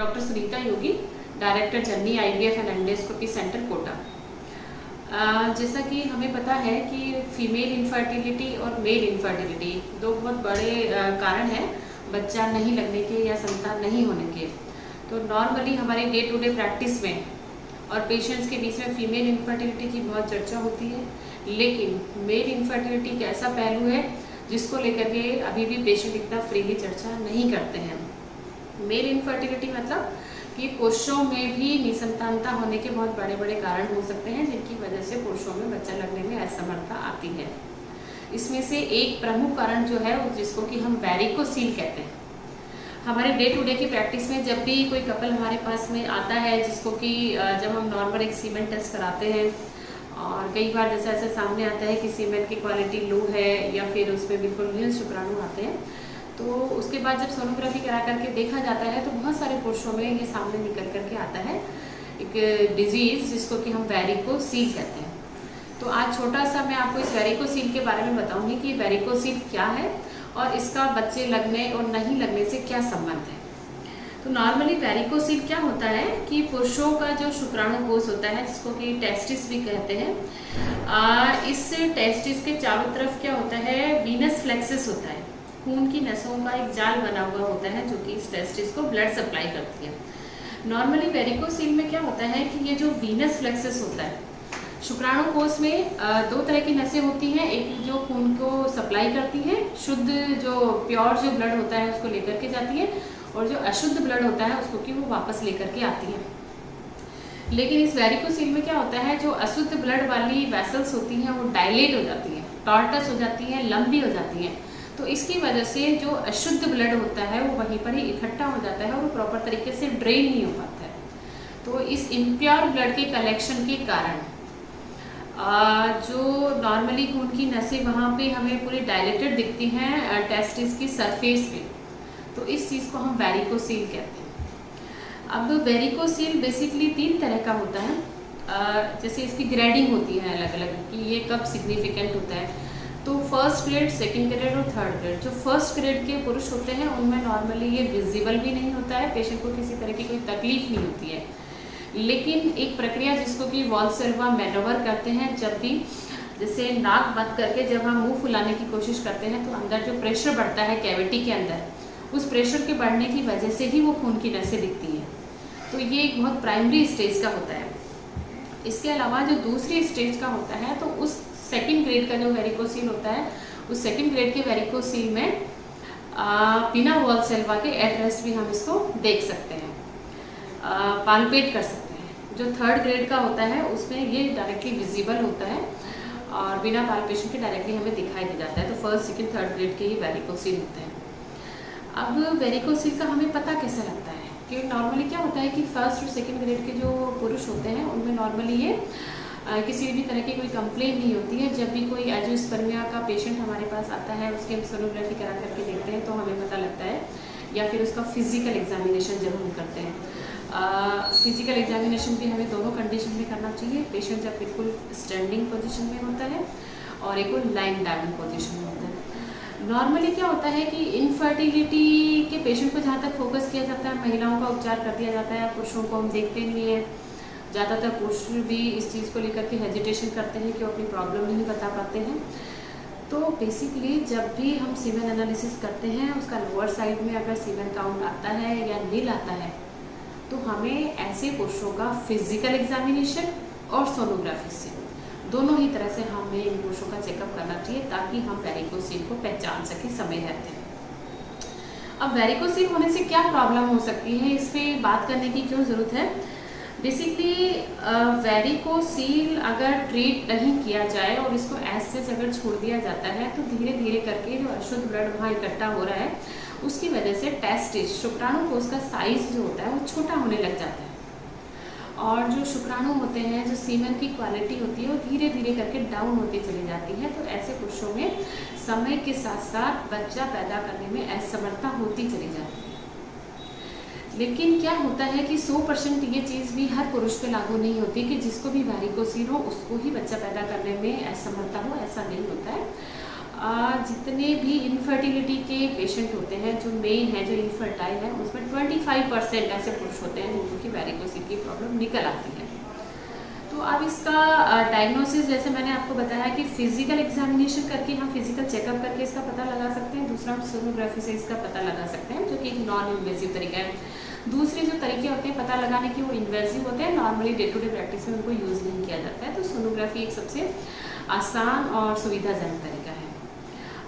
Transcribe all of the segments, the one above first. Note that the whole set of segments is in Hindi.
Doctor Sunita Yogi, director journey IVF and endoscopy centre Kota. जैसा कि हमें पता है कि फीमेल इनफर्टिलिटी और मेल इनफर्टिलिटी दो बहुत बड़े कारण हैं बच्चा नहीं लगने के या संतान नहीं होने के। तो नॉर्मली हमारे डे टू डे प्रैक्टिस में और पेशेंट्स के बीच में फीमेल इनफर्टिलिटी की बहुत चर्चा होती है, लेकिन मेल इनफर्टिलिटी एक ऐसा पहलू है जिसको लेकर के अभी भी पेशेंट इतना फ्रीली चर्चा नहीं करते हैं। मेल इनफर्टिलिटी मतलब कि पुरुषों में भी निसंतानता होने के बहुत बड़े बड़े कारण हो सकते हैं, जिनकी वजह से पुरुषों में बच्चा लगने में असमर्थता आती है। इसमें से एक प्रमुख कारण जो है जिसको कि हम वैरिकोसील कहते हैं। हमारे डे टू डे की प्रैक्टिस में जब भी कोई कपल हमारे पास में आता है जिसको कि जब हम नॉर्मल एक सीमेन टेस्ट कराते हैं और कई बार जैसा ऐसा सामने आता है कि सीमेन की क्वालिटी लो है या फिर उसमें बिल्कुल नील शुक्राणु आते हैं, तो उसके बाद जब सोनोग्राफी करा करके देखा जाता है तो बहुत सारे पुरुषों में ये सामने निकल करके आता है एक डिजीज जिसको कि हम वैरिकोसील कहते हैं। तो आज छोटा सा मैं आपको इस वैरिकोसील के बारे में बताऊंगी कि वैरिकोसील क्या है और इसका बच्चे लगने और नहीं लगने से क्या संबंध है। तो नॉर्मली वैरिकोसील क्या होता है कि पुरुषों का जो शुक्राणु कोष होता है जिसको कि टेस्टिस भी कहते हैं, इस टेस्टिस के चारों तरफ क्या होता है, वीनस फ्लेक्सस होता है, खून की नसों का एक जाल बना हुआ होता है जो कि इस टेस्टिस को ब्लड सप्लाई करती है। नॉर्मली वेरिकोसील में क्या होता है कि ये जो वीनस फ्लेक्सस होता है, शुक्राणु कोष में दो तरह की नसें होती हैं, एक जो खून को सप्लाई करती है, शुद्ध जो प्योर जो ब्लड होता है उसको लेकर के जाती है, और जो अशुद्ध ब्लड होता है उसको कि वो वापस लेकर के आती है। लेकिन इस वेरिकोसील में क्या होता है, जो अशुद्ध ब्लड वाली वेसल्स होती हैं वो डायलेट हो जाती हैं, टॉर्टस हो जाती हैं, लंबी हो जाती हैं। तो इसकी वजह से जो अशुद्ध ब्लड होता है वो वहीं पर ही इकट्ठा हो जाता है और वो प्रॉपर तरीके से ड्रेन नहीं हो पाता है। तो इस इम्प्योर ब्लड के कलेक्शन के कारण जो नॉर्मली खून की नसें वहाँ पे हमें पूरी डायलेटेड दिखती हैं टेस्टिस की सरफेस पे, तो इस चीज़ को हम वेरिकोसील कहते हैं। अब वेरिकोसील बेसिकली 3 तरह का होता है। जैसे इसकी ग्रेडिंग होती है अलग अलग कि ये कब सिग्निफिकेंट होता है। तो फर्स्ट ग्रेड, सेकंड ग्रेड और थर्ड ग्रेड। जो फर्स्ट ग्रेड के पुरुष होते हैं उनमें नॉर्मली ये विजिबल भी नहीं होता है, पेशेंट को किसी तरह की कोई तकलीफ नहीं होती है। लेकिन एक प्रक्रिया जिसको कि वाल्सेल्वा मैनोवर करते हैं, जब भी जैसे नाक बंद करके जब हम मुंह फुलाने की कोशिश करते हैं तो अंदर जो प्रेशर बढ़ता है कैविटी के अंदर, उस प्रेशर के बढ़ने की वजह से ही वो खून की नसें दिखती हैं। तो ये एक बहुत प्राइमरी स्टेज का होता है। इसके अलावा जो दूसरी स्टेज का होता है, तो उस सेकंड ग्रेड का जो वेरिकोसील होता है, उस सेकंड ग्रेड के वेरिकोसील में बिना वाल्सेल्वा के एट रेस्ट भी हम इसको देख सकते हैं, पाल्पेट कर सकते हैं। जो थर्ड ग्रेड का होता है उसमें ये डायरेक्टली विजिबल होता है और बिना पाल्पेशन के डायरेक्टली हमें दिखाई दे जाता है। तो फर्स्ट, सेकंड, थर्ड ग्रेड के ही वेरिकोसील होते हैं। अब वेरिकोसील का हमें पता कैसे लगता है कि नॉर्मली क्या होता है कि फर्स्ट और सेकंड ग्रेड के जो पुरुष होते हैं उनमें नॉर्मली ये किसी भी तरह की कोई कंप्लेंट नहीं होती है। जब भी कोई एंजियोस्पर्मिया का पेशेंट हमारे पास आता है, उसकी हम सोनोग्राफी करा करके देखते हैं तो हमें पता लगता है, या फिर उसका फिजिकल एग्जामिनेशन जब हम करते हैं। फिजिकल एग्जामिनेशन भी हमें दोनों कंडीशन में करना चाहिए। पेशेंट जब बिल्कुल स्टैंडिंग पोजीशन में होता है और एक वो लाइंग डाउन पोजीशन में होता है। नॉर्मली क्या होता है कि इनफर्टिलिटी के पेशेंट को जहाँ तक फोकस किया जाता है, महिलाओं का उपचार कर दिया जाता है, पुरुषों को हम देखते नहीं है। ज़्यादातर पुरुष भी इस चीज़ को लेकर के हेजिटेशन करते हैं कि वो अपनी प्रॉब्लम नहीं बता पाते हैं। तो बेसिकली जब भी हम सीमेन एनालिसिस करते हैं, उसका लोअर साइड में अगर सीमेन काउंट आता है या नील आता है, तो हमें ऐसे पुरुषों का फिजिकल एग्जामिनेशन और सोनोग्राफी से दोनों ही तरह से हमें इन पुरुषों का चेकअप करना चाहिए ताकि हम वेरिकोसील को पहचान सकें समय रहते हैं। अब वेरिकोसील होने से क्या प्रॉब्लम हो सकती है, इस पर बात करने की क्यों ज़रूरत है। बेसिकली वेरिकोसील अगर ट्रीट नहीं किया जाए और इसको ऐसे अगर छोड़ दिया जाता है तो धीरे धीरे करके जो अशुद्ध ब्लड वहाँ इकट्ठा हो रहा है उसकी वजह से टेस्टिस, शुक्राणु कोष का साइज जो होता है वो छोटा होने लग जाता है, और जो शुक्राणु होते हैं, जो सीमेन की क्वालिटी होती है वो धीरे धीरे करके डाउन होती चली जाती है। तो ऐसे पुरुषों में समय के साथ साथ बच्चा पैदा करने में असमर्थता होती चली जाती है। लेकिन क्या होता है कि 100% ये चीज़ भी हर पुरुष पे लागू नहीं होती कि जिसको भी वेरिकोसील हो उसको ही बच्चा पैदा करने में असमर्थता हो, ऐसा नहीं होता है। जितने भी इनफर्टिलिटी के पेशेंट होते हैं, जो मेन है, जो इनफर्टाइल है, उसमें 25% ऐसे पुरुष होते हैं जिनको कि वैरिकोसिल की प्रॉब्लम निकल आती है। तो अब इसका डायग्नोसिस, जैसे मैंने आपको बताया कि फिजिकल एग्जामिनेशन करके हम फिजिकल चेकअप करके इसका पता लगा सकते हैं। दूसरा हम सोनोग्राफी से इसका पता लगा सकते हैं, जो कि एक नॉन इन्वेजिव तरीका है। दूसरे जो तरीके होते हैं पता लगाने के, वो इन्वेजिव होते हैं, normally day to day practice में उनको यूज़ नहीं किया जाता है। तो सोनोग्राफी एक सबसे आसान और सुविधाजनक तरीका है।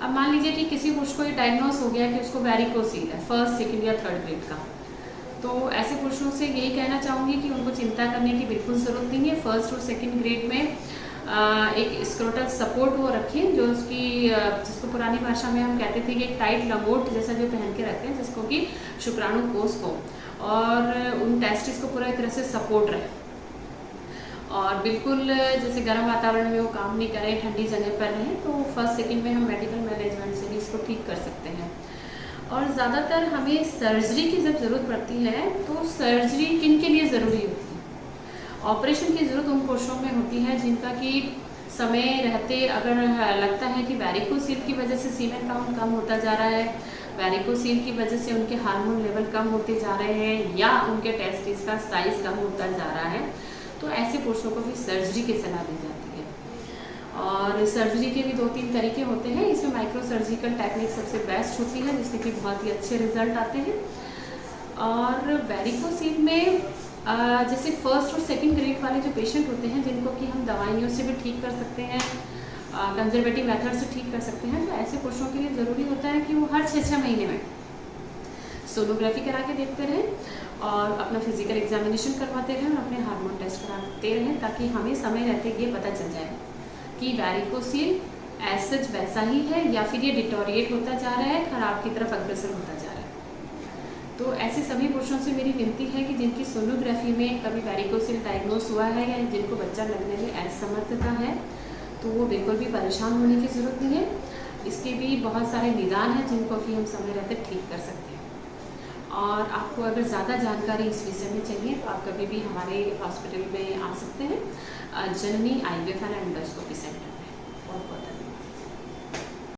अब मान लीजिए कि किसी पुरुष को ये डायग्नोस हो गया कि उसको वैरिकोसील है, 1st, 2nd या 3rd ग्रेड का, तो ऐसे पुरुषों से यही कहना चाहूँगी कि उनको चिंता करने की बिल्कुल ज़रूरत नहीं है। 1st और 2nd ग्रेड में एक स्क्रोटल सपोर्ट वो रखें, जो उसकी जिसको पुरानी भाषा में हम कहते थे कि एक टाइट लंगोट जैसा जो पहन के रखते हैं, जिसको कि शुक्राणु कोष को और उन टेस्टिस को पूरा एक तरह से सपोर्ट रहे। और बिल्कुल जैसे गर्म वातावरण में वो काम नहीं करें, ठंडी जगह पर रहें, तो 1st, 2nd में हम मेडिकल मैनेजमेंट से भी इसको ठीक कर सकते हैं। और ज़्यादातर हमें सर्जरी की जब ज़रूरत पड़ती है, तो सर्जरी किन के लिए ज़रूरी होती है? ऑपरेशन की ज़रूरत उन पुरुषों में होती है जिनका कि समय रहते अगर लगता है कि वैरिकोसील की वजह से सीमेन काउंट कम होता जा रहा है, वैरिकोसील की वजह से उनके हार्मोन लेवल कम होते जा रहे हैं, या उनके टेस्टिस का साइज़ कम होता जा रहा है, तो ऐसे पुरुषों को भी सर्जरी की सलाह दी जाती है। और सर्जरी के भी 2-3 तरीके होते हैं। इसमें माइक्रो सर्जिकल टेक्निक सबसे बेस्ट होती है, जिससे कि बहुत ही अच्छे रिजल्ट आते हैं। और वैरिकोसील में जैसे 1st और 2nd ग्रेड वाले जो पेशेंट होते हैं, जिनको कि हम दवाइयों से भी ठीक कर सकते हैं, कंजर्वेटिव मेथड से ठीक कर सकते हैं, तो ऐसे पुरुषों के लिए ज़रूरी होता है कि वो हर 6-6 महीने में सोनोग्राफी करा के देखते रहें और अपना फिजिकल एग्जामिनेशन करवाते रहें और अपने हार्मोन टेस्ट कराते रहें, ताकि हमें समय रहते ये पता चल जाए कि वैरिकोसील एज सच वैसा ही है या फिर ये डिटोरिएट होता जा रहा है, खराब की तरफ अग्रसर होता जा रहा है। तो ऐसे सभी पुरुषों से मेरी विनती है कि जिनकी सोनोग्राफी में कभी वैरिकोसील डायग्नोस हुआ है या जिनको बच्चा लगने में असमर्थता है, तो वो बिल्कुल भी परेशान होने की ज़रूरत नहीं है। इसके भी बहुत सारे निदान हैं जिनको कि हम समय रहते ठीक कर सकते हैं। और आपको अगर ज़्यादा जानकारी इस विषय में चाहिए तो आप कभी भी हमारे हॉस्पिटल में आ सकते हैं, जननी IVF एंड एंडोस्कोपी सेंटर में। बहुत बहुत धन्यवाद।